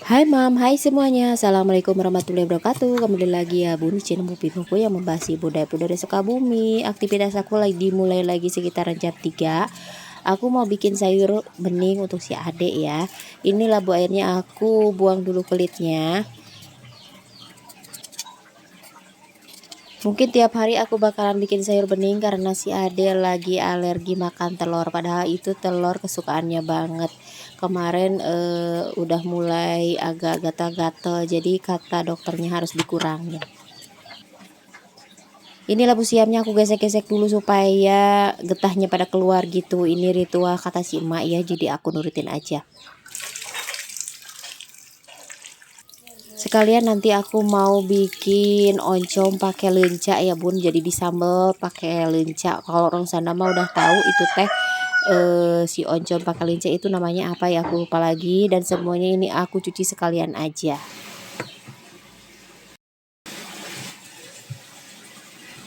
Hai mam, hai semuanya. Assalamualaikum warahmatullahi wabarakatuh. Kembali lagi ya Bun di channel Buku yang membahas budaya-budaya Sukabumi. Aktivitas aku lagi dimulai lagi sekitaran jam 3. Aku mau bikin sayur bening untuk si adek ya. Ini labu airnya aku buang dulu kulitnya. Mungkin tiap hari aku bakalan bikin sayur bening karena si Ade lagi alergi makan telur. Padahal itu telur kesukaannya banget. Kemarin udah mulai agak gatal-gatal. Jadi kata dokternya harus dikurangin. Ini labu siamnya aku gesek-gesek dulu supaya getahnya pada keluar gitu. Ini ritual kata si emak ya. Jadi aku nurutin aja. Sekalian nanti aku mau bikin oncom pakai lenca ya bun, jadi disambel pakai lenca. Kalau orang sana mah udah tahu itu teh si oncom pakai lenca itu namanya apa ya, aku lupa lagi. Dan semuanya ini aku cuci sekalian aja.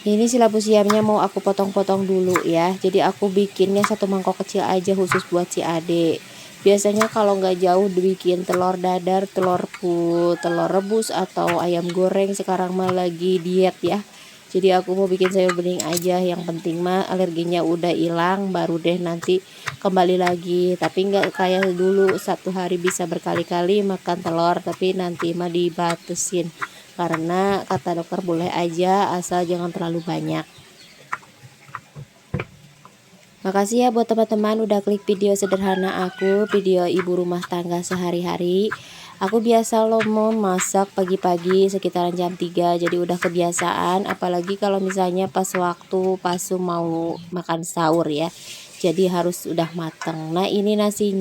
Ini si labu siamnya mau aku potong-potong dulu ya. Jadi aku bikinnya satu mangkok kecil aja khusus buat si adek. Biasanya kalau nggak jauh dibikin telur dadar, telur rebus atau ayam goreng. Sekarang mah lagi diet ya. Jadi aku mau bikin sayur bening aja. Yang penting mah alerginya udah hilang, baru deh nanti kembali lagi. Tapi nggak kayak dulu satu hari bisa berkali-kali makan telur. Tapi nanti mah dibatasin. Karena kata dokter boleh aja asal jangan terlalu banyak. Makasih ya buat teman-teman udah klik video sederhana aku, video ibu rumah tangga sehari-hari. Aku biasa loh mau masak pagi-pagi sekitaran jam 3, jadi udah kebiasaan. Apalagi kalau misalnya pas mau makan sahur ya, jadi harus udah mateng. Nah ini nasi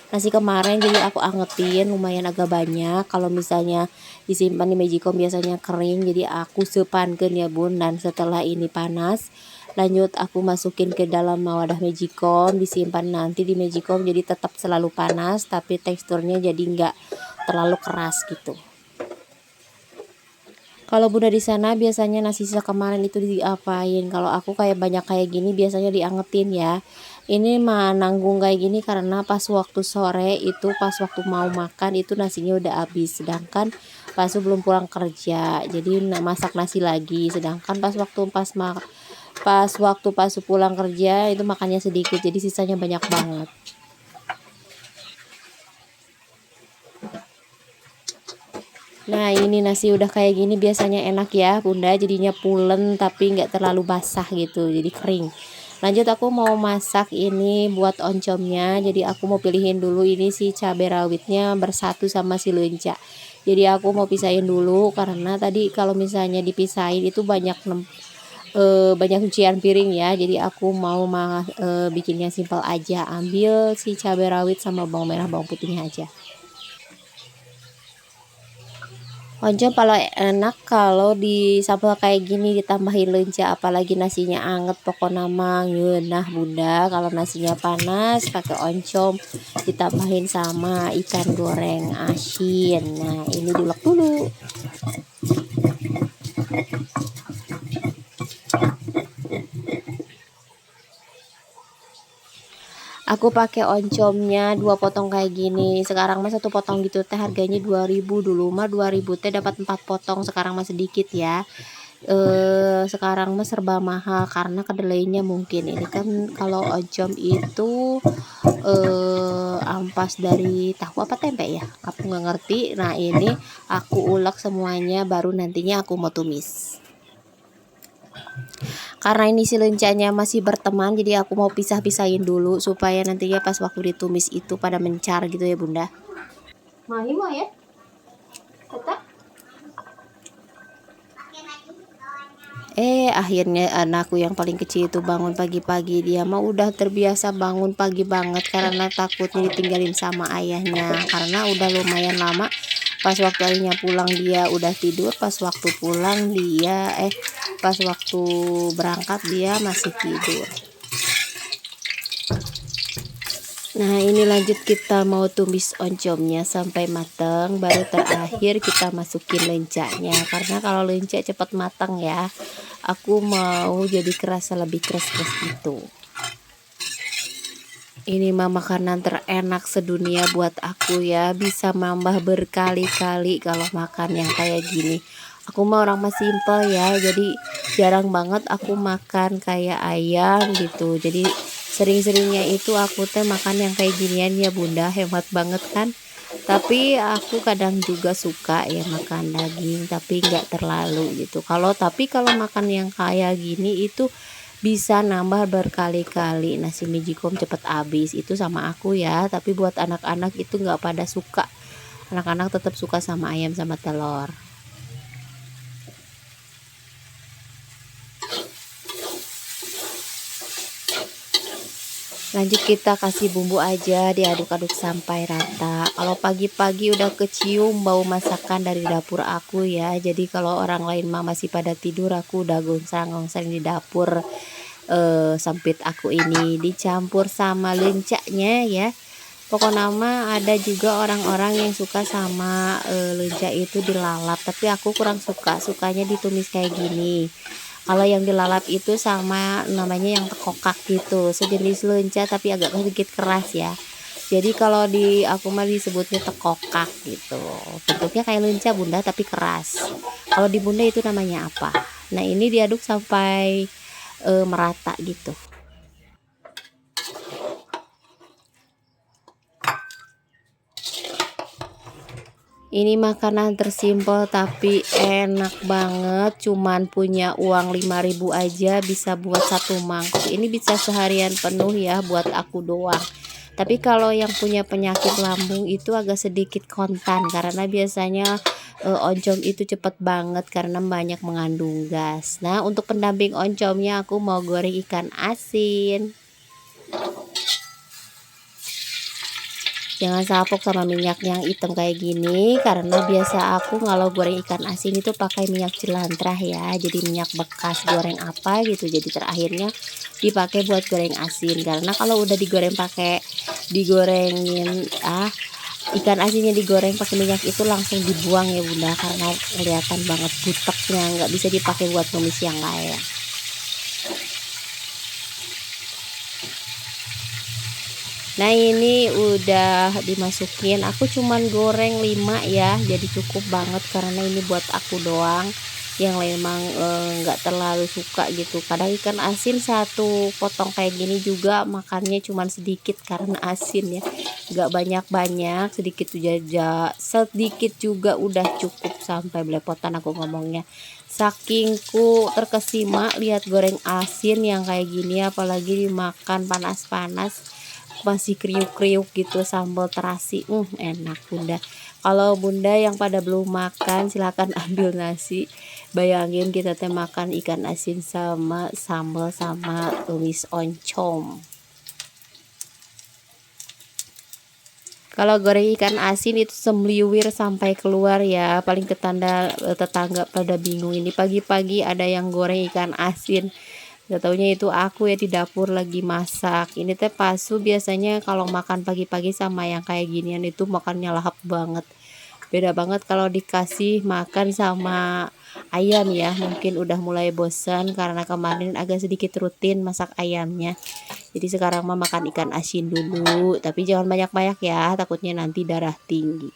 kemarin jadi aku angetin lumayan agak banyak. Kalau misalnya disimpan di magicom biasanya kering, jadi aku sepankeun ya bun. Dan setelah ini panas, lanjut aku masukin ke dalam wadah magicom, disimpan nanti di magicom, jadi tetap selalu panas tapi teksturnya jadi nggak terlalu keras gitu. Kalau bunda di sana biasanya nasi sisa kemarin itu diapain? Kalau aku banyak kayak gini biasanya diangetin ya. Ini mah nanggung kayak gini karena pas waktu sore itu, pas waktu mau makan itu nasinya udah habis, sedangkan pas belum pulang kerja jadi masak nasi lagi. Sedangkan pas pulang kerja itu makannya sedikit, jadi sisanya banyak banget. Nah ini nasi udah kayak gini biasanya enak ya bunda, jadinya pulen tapi nggak terlalu basah gitu, jadi kering. Lanjut aku mau masak ini buat oncomnya. Jadi aku mau pilihin dulu ini si cabai rawitnya bersatu sama si lenca. Jadi aku mau pisahin dulu karena tadi kalau misalnya dipisahin itu banyak cucian piring ya. Jadi aku mau bikinnya simpel aja, ambil si cabai rawit sama bawang merah bawang putihnya aja. Oncom kalau enak kalau di sambal kayak gini ditambahin lenca, apalagi nasinya anget pokoknya mah ngeunah bunda. Kalau nasinya panas pakai oncom ditambahin sama ikan goreng asin. Nah ini diulek dulu. Aku pakai oncomnya 2 potong kayak gini. Sekarang mah 1 potong gitu teh harganya 2000, dulu mah 2000 teh dapat 4 potong. Sekarang mah sedikit ya. Sekarang mah serba mahal karena kedelainya mungkin. Ini kan kalau oncom itu ampas dari tahu apa tempe ya, aku nggak ngerti. Nah ini aku ulek semuanya baru nantinya aku mau tumis. Karena ini si lencanya masih berteman, jadi aku mau pisah-pisahin dulu supaya nantinya pas waktu ditumis itu pada mencar gitu ya bunda. Mau ya? Tetap. Akhirnya anakku yang paling kecil itu bangun pagi-pagi. Dia mah udah terbiasa bangun pagi banget karena takutnya ditinggalin sama ayahnya. Karena udah lumayan lama pas waktu ayahnya pulang dia udah tidur, pas waktu berangkat dia masih tidur. Nah ini lanjut kita mau tumis oncomnya sampai matang, baru terakhir kita masukin lencanya. Karena kalau lenca cepat matang ya, aku mau jadi kerasa lebih keras gitu. Ini mah makanan terenak sedunia buat aku ya. Bisa nambah berkali-kali kalau makan yang kayak gini. Aku mah orang mah simple ya. Jadi jarang banget aku makan kayak ayam gitu. Jadi sering-seringnya itu aku teh makan yang kayak ginian ya bunda. Hemat banget kan. Tapi aku kadang juga suka ya makan daging. Tapi nggak terlalu gitu. Kalau makan yang kayak gini itu bisa nambah berkali-kali. Nasi Magicom cepet habis itu sama aku ya, tapi buat anak-anak itu nggak pada suka. Anak-anak tetap suka sama ayam sama telur. Lanjut kita kasih bumbu aja, diaduk-aduk sampai rata. Kalau pagi-pagi udah kecium bau masakan dari dapur aku ya. Jadi kalau orang lain mah masih pada tidur, aku udah gongsang-gongsang di dapur. Sempit aku ini dicampur sama lencaknya ya. Pokoknya mah ada juga orang-orang yang suka sama lenca itu dilalap, tapi aku kurang suka, sukanya ditumis kayak gini. Kalau yang dilalap itu sama namanya yang tekokak gitu, sejenis lenca tapi agak sedikit keras ya. Jadi kalau di aku mah disebutnya tekokak gitu. Bentuknya kayak lenca bunda tapi keras. Kalau di bunda itu namanya apa? Nah ini diaduk sampai merata gitu. Ini makanan tersimpel tapi enak banget. Cuman punya uang 5.000 aja bisa buat satu mangkok. Ini bisa seharian penuh ya buat aku doang. Tapi kalau yang punya penyakit lambung itu agak sedikit kontan karena biasanya oncom itu cepet banget karena banyak mengandung gas. Nah, untuk pendamping oncomnya aku mau goreng ikan asin. Jangan salpok sama minyak yang hitam kayak gini karena biasa aku kalau goreng ikan asin itu pakai minyak jelantrah ya. Jadi minyak bekas goreng apa gitu. Jadi terakhirnya dipakai buat goreng asin karena kalau udah digorengin ikan asinnya digoreng pakai minyak itu langsung dibuang ya bunda karena kelihatan banget buteknya, nggak bisa dipakai buat tumis yang lain. Nah ini udah dimasukin, aku cuman goreng 5 ya, jadi cukup banget karena ini buat aku doang. Yang memang nggak terlalu suka gitu. Kadang ikan asin satu potong kayak gini juga makannya cuman sedikit karena asin ya, nggak banyak-banyak, sedikit juga udah cukup. Sampai belepotan aku ngomongnya, sakingku terkesima lihat goreng asin yang kayak gini, apalagi dimakan panas-panas masih kriuk-kriuk gitu sambal terasi, enak bunda. Kalau bunda yang pada belum makan silahkan ambil nasi. Bayangin kita teh makan ikan asin sama sambal sama tumis oncom. Kalau goreng ikan asin itu semliwir sampai keluar ya. Paling tetangga pada bingung, ini pagi-pagi ada yang goreng ikan asin. Gak taunya itu aku ya di dapur lagi masak. Ini teh pasu biasanya kalau makan pagi-pagi sama yang kayak ginian itu makannya lahap banget. Beda banget kalau dikasih makan sama ayam ya. Mungkin udah mulai bosan karena kemarin agak sedikit rutin masak ayamnya. Jadi sekarang mah makan ikan asin dulu. Tapi jangan banyak-banyak ya, takutnya nanti darah tinggi.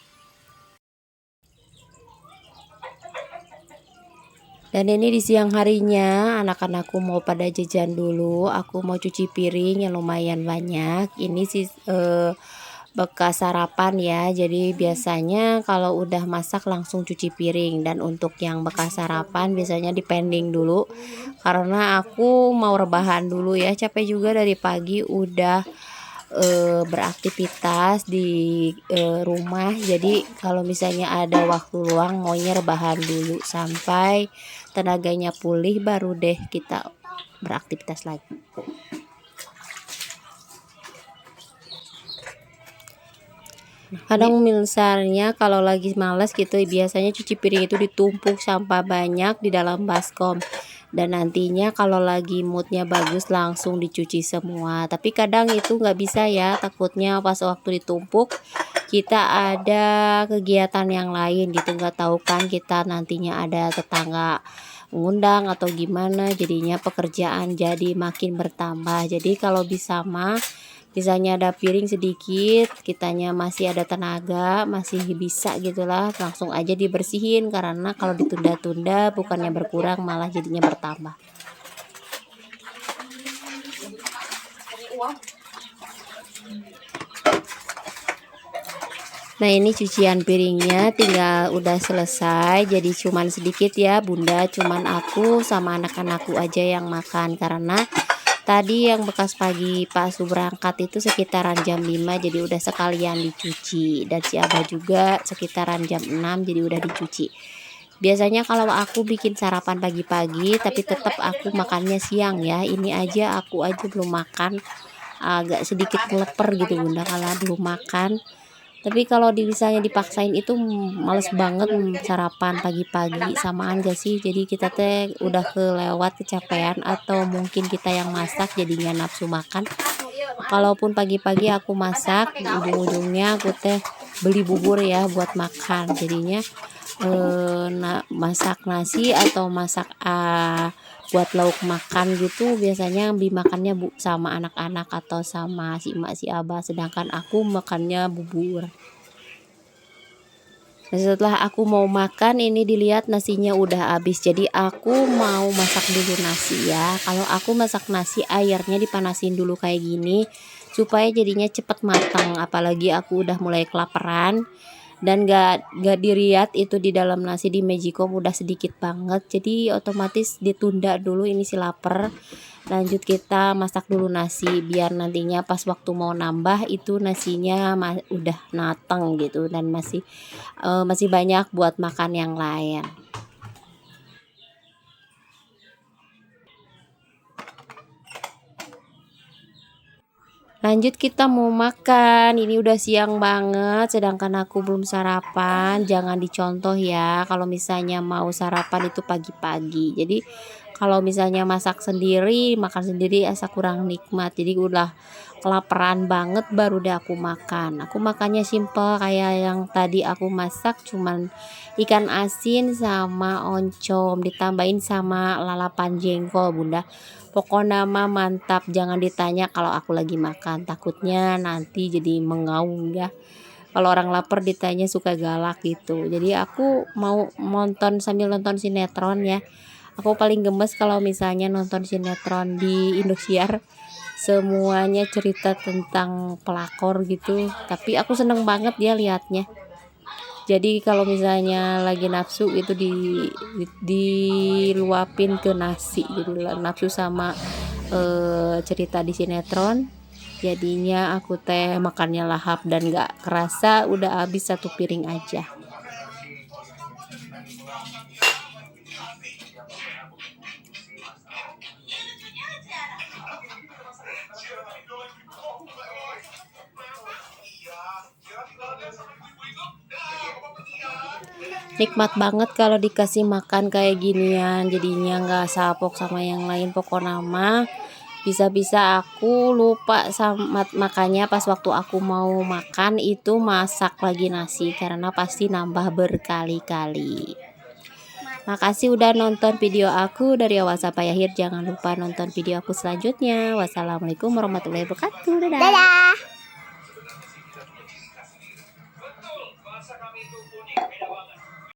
Dan ini di siang harinya anak-anakku mau pada jajan dulu. Aku mau cuci piring yang lumayan banyak. Ini sih bekas sarapan ya. Jadi biasanya kalau udah masak langsung cuci piring. Dan untuk yang bekas sarapan biasanya dipending dulu karena aku mau rebahan dulu ya. Capek juga dari pagi udah beraktivitas di rumah. Jadi kalau misalnya ada waktu luang maunya rebahan dulu sampai tenaganya pulih, baru deh kita beraktivitas lagi. Kadang misalnya kalau lagi males gitu biasanya cuci piring itu ditumpuk sampah banyak di dalam baskom. Dan nantinya kalau lagi moodnya bagus langsung dicuci semua. Tapi kadang itu nggak bisa ya, takutnya pas waktu ditumpuk kita ada kegiatan yang lain gitu, nggak tahu kan kita nantinya ada tetangga ngundang atau gimana, jadinya pekerjaan jadi makin bertambah. Jadi kalau bisa mah misalnya ada piring sedikit, kitanya masih ada tenaga, masih bisa gitulah, langsung aja dibersihin, karena kalau ditunda-tunda bukannya berkurang malah jadinya bertambah. Nah, ini cucian piringnya tinggal udah selesai, jadi cuman sedikit ya bunda, cuman aku sama anak-anakku aja yang makan, karena tadi yang bekas pagi pas berangkat itu sekitaran jam 5, jadi udah sekalian dicuci. Dan si Abah juga sekitaran jam 6, jadi udah dicuci. Biasanya kalau aku bikin sarapan pagi-pagi, tapi tetap aku makannya siang ya. Ini aja aku aja belum makan, agak sedikit leper gitu bunda kalau belum makan. Tapi kalau misalnya dipaksain itu males banget sarapan pagi-pagi, samaan gak sih? Jadi kita teh udah kelewat kecapean, atau mungkin kita yang masak jadinya nafsu makan. Kalaupun pagi-pagi aku masak, ujung-ujungnya aku teh beli bubur ya buat makan. Jadinya masak nasi atau masak buat lauk makan gitu, biasanya dimakannya sama anak-anak atau sama si emak si abah, sedangkan aku makannya bubur. Nah, setelah aku mau makan, ini dilihat nasinya udah habis, jadi aku mau masak dulu nasi ya. Kalau aku masak nasi, airnya dipanasin dulu kayak gini supaya jadinya cepet matang, apalagi aku udah mulai kelaparan. Dan gak dilihat itu di dalam nasi di Magicom udah sedikit banget, jadi otomatis ditunda dulu, ini si lapar. Lanjut kita masak dulu nasi, biar nantinya pas waktu mau nambah itu nasinya udah mateng gitu, dan masih banyak buat makan yang lain. Lanjut kita mau makan, ini udah siang banget sedangkan aku belum sarapan. Jangan dicontoh ya kalau misalnya mau sarapan itu pagi-pagi. Jadi kalau misalnya masak sendiri, makan sendiri asa kurang nikmat. Jadi udah kelaparan banget baru deh aku makan. Aku makannya simple kayak yang tadi aku masak, cuman ikan asin sama oncom ditambahin sama lalapan jengkol bunda. Pokoknya mah mantap, jangan ditanya kalau aku lagi makan, takutnya nanti jadi mengaung ya. Kalau orang lapar ditanya suka galak gitu. Jadi aku mau nonton sambil nonton sinetron ya. Aku paling gemes kalau misalnya nonton sinetron di Indosiar. Semuanya cerita tentang pelakor gitu. Tapi aku seneng banget ya liatnya. Jadi kalau misalnya lagi nafsu itu diluapin ke nasi gitu, nafsu sama cerita di sinetron, jadinya aku teh makannya lahap dan gak kerasa udah habis satu piring aja. Nikmat banget kalau dikasih makan kayak ginian, jadinya nggak sapok sama yang lain. Pokoknya mah bisa-bisa aku lupa sama makanya pas waktu aku mau makan itu masak lagi nasi, karena pasti nambah berkali-kali. Makasih udah nonton video aku dari awal sampai akhir. Jangan lupa nonton video aku selanjutnya. Wassalamualaikum warahmatullahi wabarakatuh. Dadah.